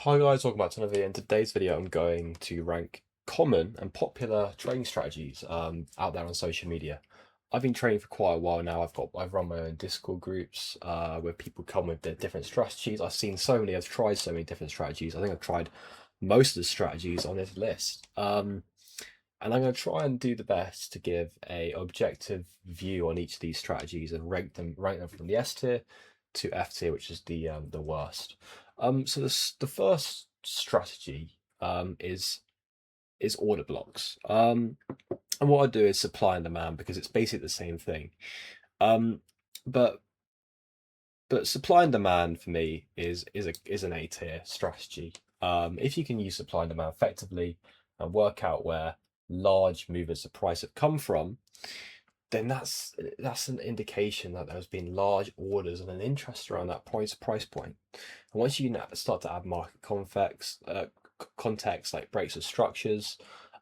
Hi guys, welcome back to another video. In today's video, I'm going to rank common and popular trading strategies out there on social media. I've been trading for quite a while now. I've run my own Discord groups where people come with their different strategies. I've tried so many different strategies. I think I've tried most of the strategies on this list. And I'm going to try and do the best to give a objective view on each of these strategies and rank them from the S tier to F tier, which is the worst. The first strategy is order blocks. And what I do is supply and demand because it's basically the same thing. Um, but but supply and demand for me is an A tier strategy. If you can use supply and demand effectively and work out where large movements of price have come from, then that's an indication that there's been large orders and an interest around that price point. And once you start to add market context like breaks of structures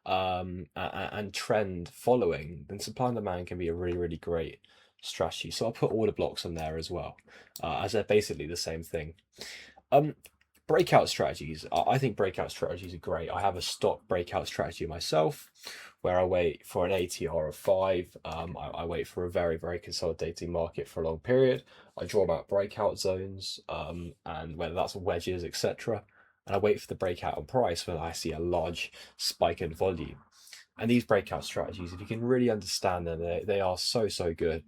and trend following, then supply and demand can be a really great strategy. So I'll put order blocks in there as well, as they're basically the same thing. Um, Breakout strategies. I think breakout strategies are great. I have a stock breakout strategy myself where I wait for an ATR of 5. I wait for a very consolidating market for a long period. I draw out breakout zones, and whether that's wedges, etc. And I wait for the breakout on price when I see a large spike in volume. And these breakout strategies, if you can really understand them, they are so good.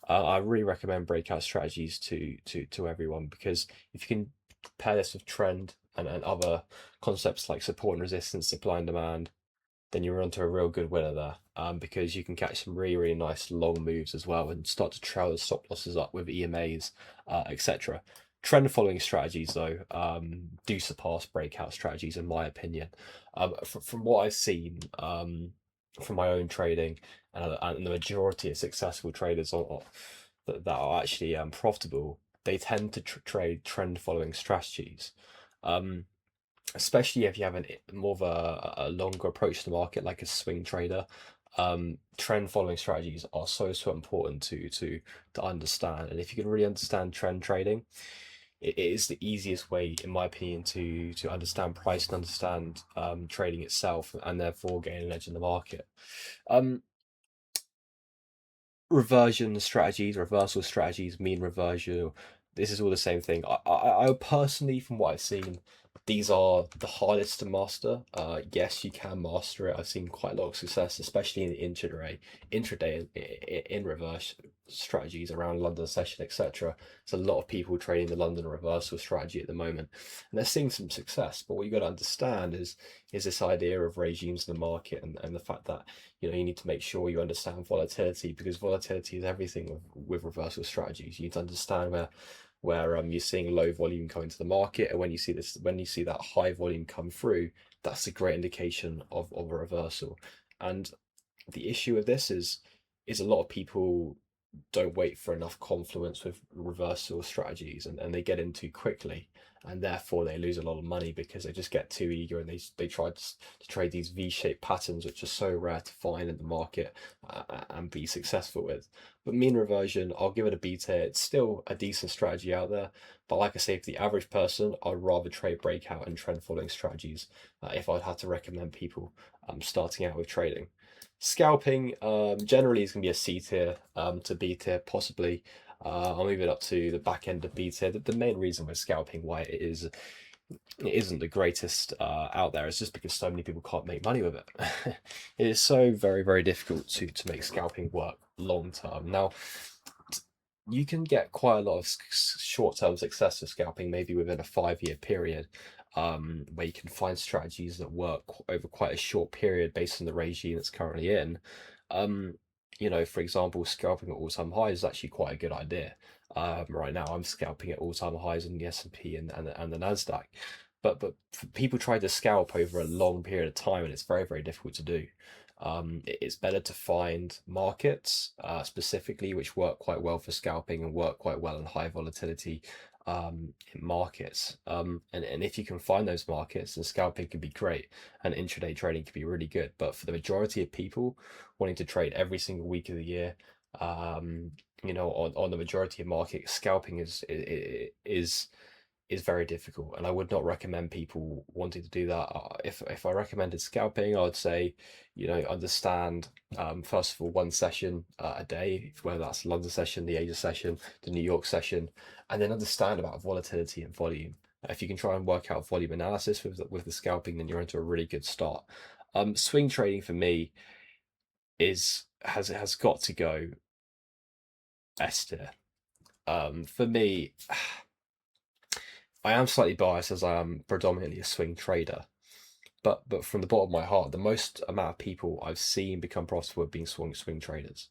I really recommend breakout strategies to everyone because if you can pair this with trend and other concepts like support and resistance, supply and demand, then you're onto a real good winner there. Because you can catch some really nice long moves as well and start to trail the stop losses up with EMAs, etc. Trend following strategies though do surpass breakout strategies in my opinion. From what I've seen from my own trading and the majority of successful traders that are actually profitable, they tend to trade trend following strategies. Um, Especially if you have more of a longer approach to the market, like a swing trader. Trend following strategies are so important to understand, and if you can really understand trend trading, it is the easiest way, in my opinion, to understand price and understand trading itself, and therefore gain an edge in the market. Um, Reversion strategies, reversal strategies, mean reversion. This is all the same thing. I personally, from what I've seen, these are the hardest to master. Yes, you can master it. I've seen quite a lot of success, especially in the intraday in reverse strategies around London session, etc. There's a lot of people trading the London reversal strategy at the moment, and they're seeing some success. But what you got to understand is this idea of regimes in the market and the fact that you need to make sure you understand volatility because volatility is everything with reversal strategies. You need to understand where you're seeing low volume come into the market, and when you see that high volume come through, that's a great indication of a reversal. And the issue with this is a lot of people don't wait for enough confluence with reversal strategies, and they get in too quickly, and therefore they lose a lot of money because they just get too eager and they try to trade these V-shaped patterns which are so rare to find in the market and be successful with. But mean reversion, I'll give it a B tier. It's still a decent strategy out there, but like I say, for the average person, I'd rather trade breakout and trend following strategies if I'd had to recommend people starting out with trading. Scalping generally is going to be a C tier to B tier, possibly. I'll move it up to the back end of B tier. The main reason with scalping why it isn't the greatest out there is just because so many people can't make money with it. It is so very difficult to make scalping work long term. Now, you can get quite a lot of short-term success with scalping, maybe within a 5-year period, where you can find strategies that work over quite a short period based on the regime that's currently in. Um, for example, scalping at all-time highs is actually quite a good idea. Right now, I'm scalping at all-time highs in the S&P and the Nasdaq, but people try to scalp over a long period of time, and it's very difficult to do. It's better to find markets specifically which work quite well for scalping and work quite well in high volatility in markets. And if you can find those markets, then scalping can be great and intraday trading can be really good. But for the majority of people wanting to trade every single week of the year, on the majority of markets, scalping is is very difficult, and I would not recommend people wanting to do that. If I recommended scalping, I would say, understand, first of all, one session a day, whether that's the London session, the Asia session, the New York session, and then understand about volatility and volume. If you can try and work out volume analysis with the scalping, then you're into a really good start. Swing trading for me has got to go S tier. For me, I am slightly biased as I am predominantly a swing trader. But from the bottom of my heart, the most amount of people I've seen become profitable have been swing traders,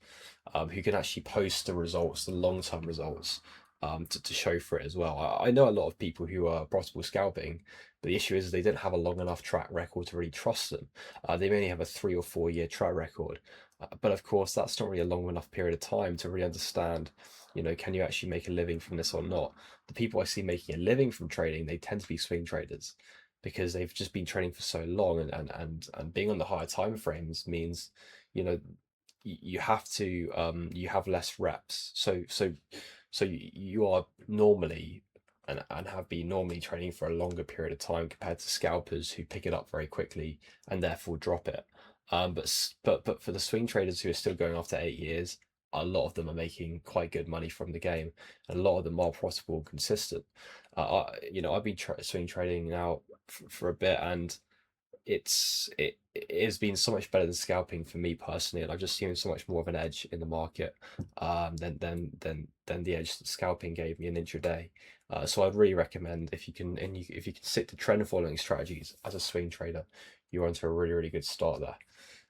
who can actually post the results, the long-term results, to show for it as well. I know a lot of people who are profitable scalping, but the issue is they didn't have a long enough track record to really trust them. They may only have a 3 or 4 year track record, but of course that's not really a long enough period of time to really understand, can you actually make a living from this or not? The people I see making a living from trading, they tend to be swing traders because they've just been training for so long, and being on the higher time frames means, you know, you have to you have less reps. So you are normally and have been normally training for a longer period of time compared to scalpers who pick it up very quickly and therefore drop it. But for the swing traders who are still going after 8 years, a lot of them are making quite good money from the game, and a lot of them are profitable and consistent. I've been swing trading now for a bit, and it has been so much better than scalping for me personally, and I've just seen so much more of an edge in the market, than the edge that scalping gave me an intraday. So I'd really recommend, if you can stick to trend following strategies as a swing trader, you're onto a really, really good start there.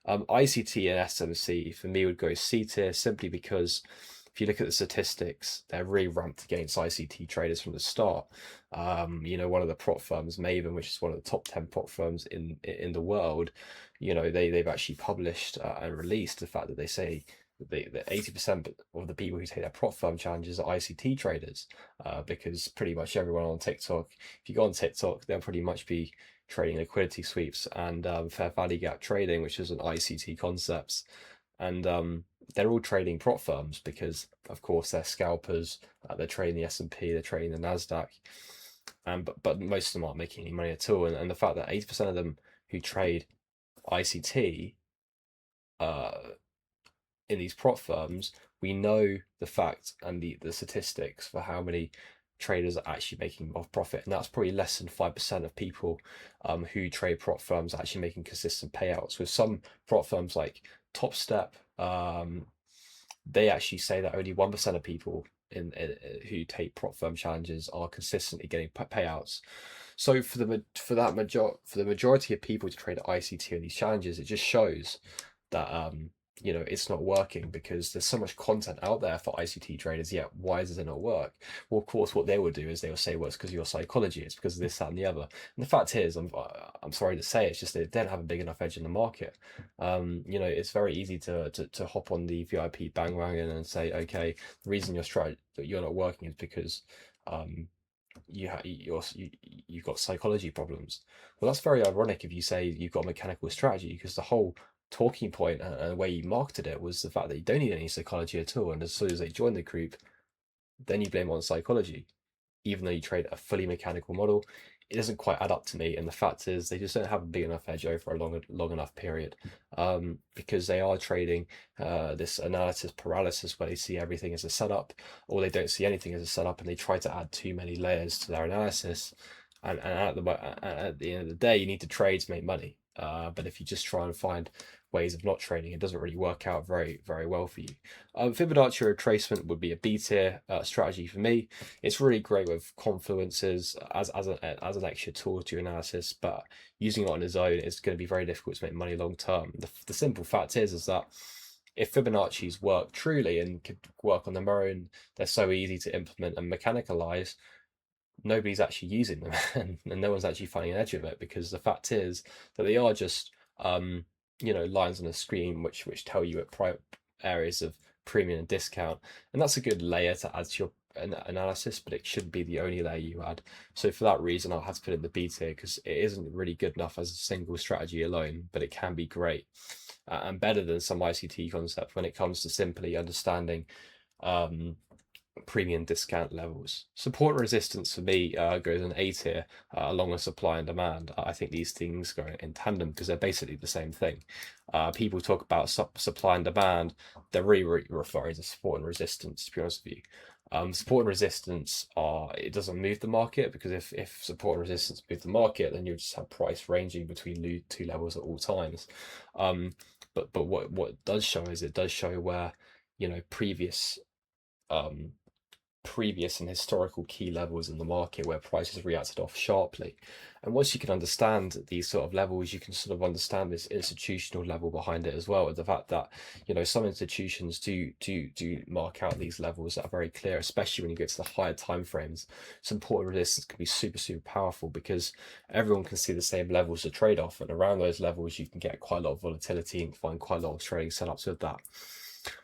ICT and SMC for me would go C tier, simply because if you look at the statistics, they're really ramped against ICT traders from the start. One of the prop firms, Maven, which is one of the top 10 prop firms in the world, they've actually published and released the fact that they say that 80% of the people who take their prop firm challenges are ICT traders, because pretty much everyone on TikTok, if you go on TikTok, they'll pretty much be trading liquidity sweeps and fair value gap trading, which is an ICT concepts. And they're all trading prop firms because, of course, they're scalpers. They're trading the S&P, they're trading the Nasdaq, but most of them aren't making any money at all. And the fact that 80% of them who trade ICT in these prop firms, we know the fact and the statistics for how many traders are actually making off profit, and that's probably less than 5% of people who trade prop firms are actually making consistent payouts. With some prop firms like Top Step, they actually say that only 1% of people who take prop firm challenges are consistently getting payouts. So for the majority of people to trade ICT in these challenges, it just shows that it's not working, because there's so much content out there for ICT traders, yet why does it not work? Well, of course, what they will do is they will say, well, it's because of your psychology, it's because of this, that, and the other. And the fact is, I'm sorry to say, it's just they don't have a big enough edge in the market. It's very easy to hop on the VIP bandwagon and say, okay, the reason that you're not working is because you've got psychology problems. Well, that's very ironic if you say you've got a mechanical strategy, because the whole talking point and the way you marketed it was the fact that you don't need any psychology at all, and as soon as they join the group, then you blame it on psychology, even though you trade a fully mechanical model. It doesn't quite add up to me, and the fact is they just don't have a big enough edge over a long enough period, because they are trading this analysis paralysis, where they see everything as a setup, or they don't see anything as a setup, and they try to add too many layers to their analysis, and at the end of the day, you need to trade to make money. But if you just try and find ways of not trading, it doesn't really work out very, very well for you. Fibonacci retracement would be a B tier strategy for me. It's really great with confluences as an extra tool to your analysis, but using it on its own is going to be very difficult to make money long term. The simple fact is that if Fibonacci's work truly and could work on their own, they're so easy to implement and mechanicalize, nobody's actually using them, and no one's actually finding an edge of it, because the fact is that they are just lines on a screen which tell you at areas of premium and discount, and that's a good layer to add to your analysis, but it shouldn't be the only layer you add. So for that reason, I'll have to put it in the B tier, because it isn't really good enough as a single strategy alone, but it can be great, and better than some ICT concept when it comes to simply understanding premium discount levels. Support and resistance for me goes in A tier along with supply and demand. I think these things go in tandem because they're basically the same thing. People talk about supply and demand, they're really referring to support and resistance, to be honest with you. Support and resistance it doesn't move the market, because if support and resistance move the market, then you just have price ranging between two levels at all times. But what it does show is it does show where, um, previous and historical key levels in the market where prices reacted off sharply. And once you can understand these sort of levels, you can sort of understand this institutional level behind it as well. And the fact that, some institutions do mark out these levels that are very clear, especially when you get to the higher time frames. Support and resistance can be super powerful because everyone can see the same levels to trade off. And around those levels, you can get quite a lot of volatility and find quite a lot of trading setups with that.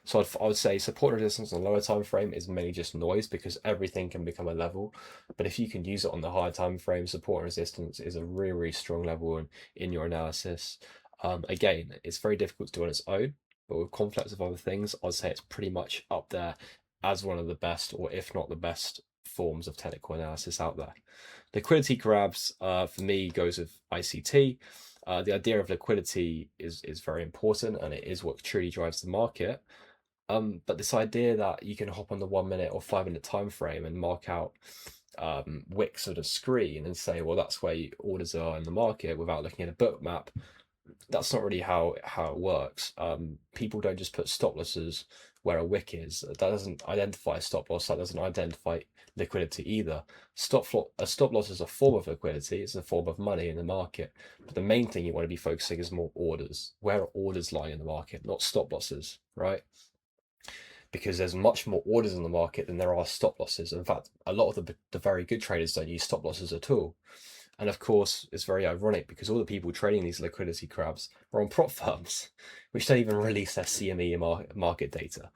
So I would say support and resistance on the lower time frame is mainly just noise, because everything can become a level. But if you can use it on the higher time frame, support and resistance is a really strong level in your analysis. Again, it's very difficult to do on its own, but with conflicts of other things, I'd say it's pretty much up there as one of the best, or if not the best, forms of technical analysis out there. Liquidity grabs for me goes with ICT. The idea of liquidity is very important, and it is what truly drives the market. But this idea that you can hop on the 1 minute or 5 minute time frame and mark out wicks of the screen and say, well, that's where orders are in the market without looking at a book map, that's not really how it works. People don't just put stop losses where a wick is. That doesn't identify a stop loss. That doesn't identify liquidity either. A stop loss is a form of liquidity. It's a form of money in the market. But the main thing you want to be focusing is more orders. Where are orders lying in the market, not stop losses, right? Because there's much more orders in the market than there are stop losses. In fact, a lot of the very good traders don't use stop losses at all. And of course, it's very ironic because all the people trading these liquidity crabs are on prop firms, which don't even release their CME market data.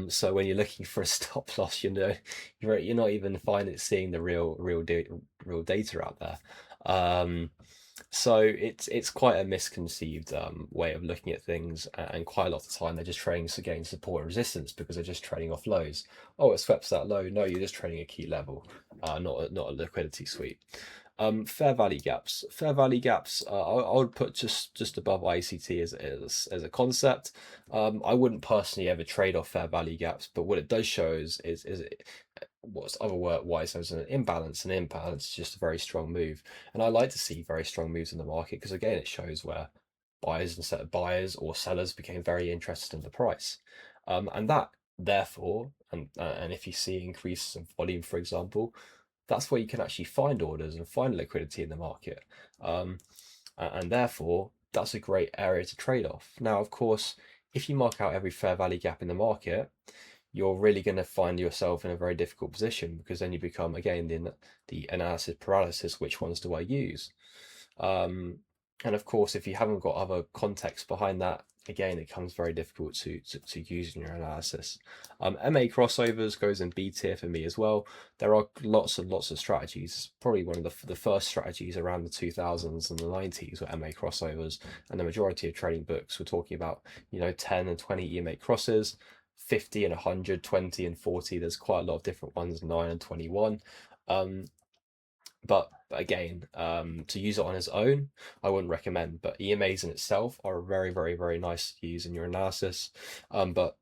So when you're looking for a stop loss, you're not even seeing the real data out there. So it's quite a misconceived way of looking at things, and quite a lot of the time they're just trading against support and resistance because they're just trading off lows. Oh, it swept that low. No, you're just trading a key level, not a liquidity sweep. Fair value gaps. Fair value gaps, I would put just above ICT as a concept. I wouldn't personally ever trade off fair value gaps, but what it does show is what's otherwise as an imbalance. An imbalance is just a very strong move, and I like to see very strong moves in the market because again, it shows where buyers or sellers became very interested in the price, and that therefore, and if you see increases in volume, for example, that's where you can actually find orders and find liquidity in the market. And therefore, that's a great area to trade off. Now, of course, if you mark out every fair value gap in the market, you're really going to find yourself in a very difficult position, because then you become, again, the analysis paralysis. Which ones do I use? And of course, if you haven't got other context behind that, again, it becomes very difficult to use in your analysis. MA crossovers goes in B tier for me as well. There are lots and lots of strategies. It's probably one of the first strategies around the 2000s and the 90s were MA crossovers, and the majority of trading books were talking about 10 and 20 EMA crosses, 50 and 100, 20 and 40. There's quite a lot of different ones, 9 and 21. But again, to use it on its own, I wouldn't recommend. But EMAs in itself are very nice to use in your analysis. But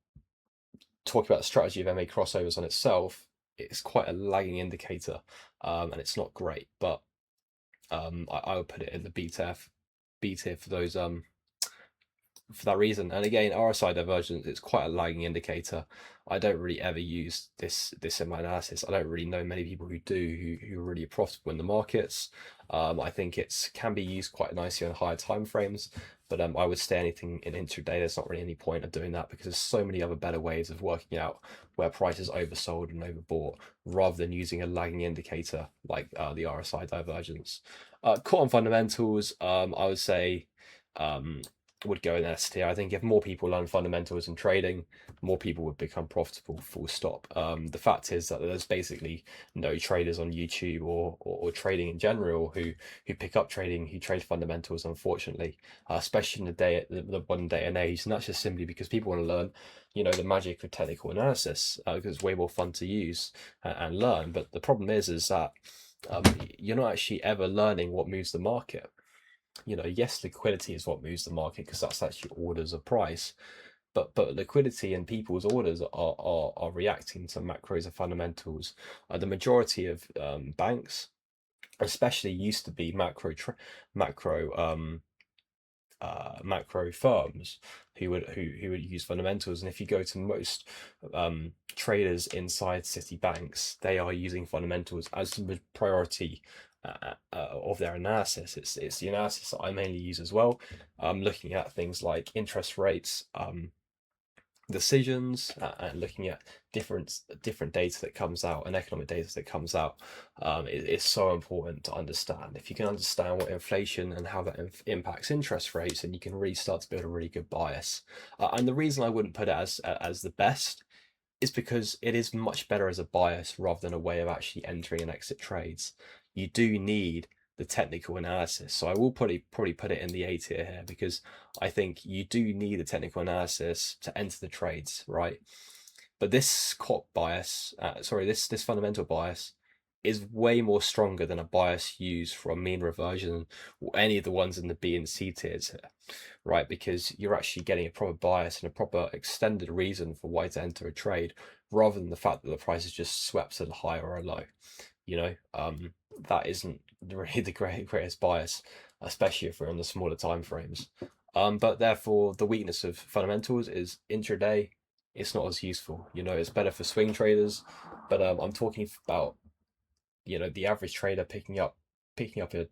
talking about the strategy of MA crossovers on itself, it's quite a lagging indicator, and it's not great. But I would put it in the B tier for those for that reason. And again, RSI divergence, it's quite a lagging indicator. I don't really ever use this in my analysis. I don't really know many people who do, who are really profitable in the markets. I think it can be used quite nicely on higher time frames, but I would stay anything in intraday. There's not really any point of doing that, because there's so many other better ways of working out where price is oversold and overbought, rather than using a lagging indicator like the RSI divergence. Caught on fundamentals, I would say would go in S tier. I think if more people learn fundamentals and trading, more people would become profitable, full stop. The fact is that there's basically no traders on YouTube or trading in general who pick up trading, who trade fundamentals, unfortunately, especially in the modern day and age. And that's just simply because people want to learn, the magic of technical analysis, because it's way more fun to use and learn. But the problem is that you're not actually ever learning what moves the market. Yes, liquidity is what moves the market because that's actually orders of price, but liquidity and people's orders are reacting to macros and fundamentals. The majority of banks, especially, used to be macro macro firms who would use fundamentals. And if you go to most traders inside city banks, they are using fundamentals as the priority of their analysis. It's the analysis that I mainly use as well. Looking at things like interest rates, decisions, and looking at different data that comes out, and economic data that comes out, is so important to understand. If you can understand what inflation and how that impacts interest rates, then you can really start to build a really good bias. And the reason I wouldn't put it as the best is because it is much better as a bias rather than a way of actually entering and exit trades. You do need the technical analysis. So I will probably put it in the A tier here, because I think you do need the technical analysis to enter the trades, right? But this this fundamental bias is way more stronger than a bias used for a mean reversion or any of the ones in the B and C tiers here, right? Because you're actually getting a proper bias and a proper extended reason for why to enter a trade, rather than the fact that the price is just swept at a high or a low. That isn't really the greatest bias, especially if we're on the smaller time frames. But therefore, the weakness of fundamentals is intraday. It's not as useful. It's better for swing traders, but I'm talking about the average trader picking up a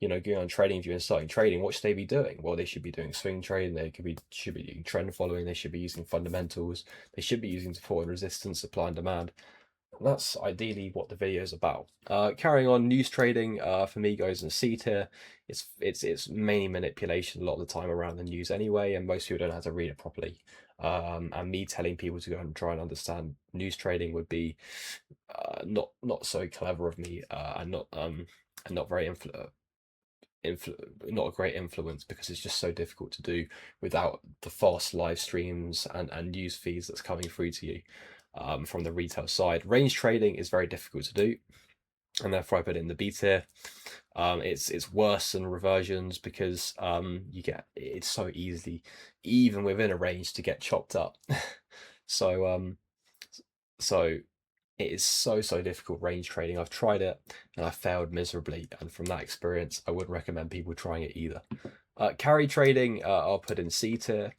going on trading view and starting trading. What should they be doing? Well, they should be doing swing trading. They should be doing trend following. They should be using fundamentals. They should be using support and resistance, supply and demand. That's ideally what the video is about. Carrying on, news trading for me goes in C tier. It's mainly manipulation a lot of the time around the news anyway, and most people don't know how to read it properly. And me telling people to go and try and understand news trading would be not so clever of me, and not very not a great influence, because it's just so difficult to do without the fast live streams and news feeds that's coming through to you from the retail side. Range trading is very difficult to do, and therefore I put it in the B tier. It's worse than reversions because it's so easy, even within a range, to get chopped up. so so it is so difficult, range trading. I've tried it and I failed miserably, and from that experience I wouldn't recommend people trying it either. Carry trading, I'll put in C tier.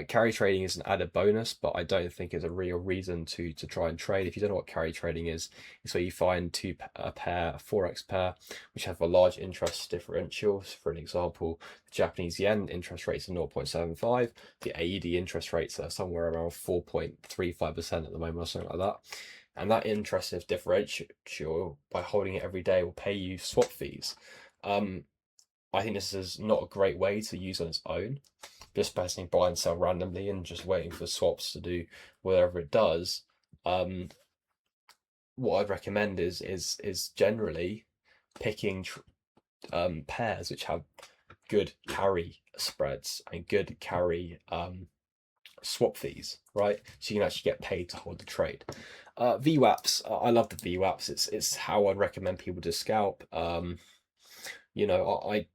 Carry trading is an added bonus, but I don't think it's a real reason to try and trade. If you don't know what carry trading is, it's where you find a Forex pair, which have a large interest differential. For an example, the Japanese yen interest rates are 0.75. The AED interest rates are somewhere around 4.35% at the moment, or something like that. And that interest differential, by holding it every day, will pay you swap fees. I think this is not a great way to use on its own, just personally buy and sell randomly and just waiting for swaps to do whatever it does. What I'd recommend is generally picking pairs which have good carry spreads and good carry swap fees, right? So you can actually get paid to hold the trade. VWAPs, I love the VWAPs. It's how I'd recommend people to scalp. I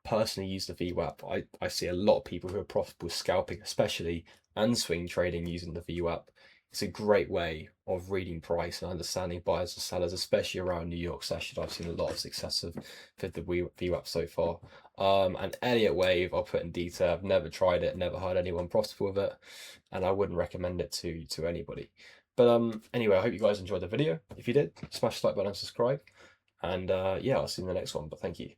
personally use the VWAP. I see a lot of people who are profitable scalping, especially, and swing trading using the VWAP. It's a great way of reading price and understanding buyers and sellers, especially around New York session. I've seen a lot of success with the VWAP so far. And Elliott Wave, I'll put in detail. I've never tried it, never heard anyone profitable with it, and I wouldn't recommend it to anybody. But anyway, I hope you guys enjoyed the video. If you did, smash the like button and subscribe. And yeah, I'll see you in the next one. But thank you.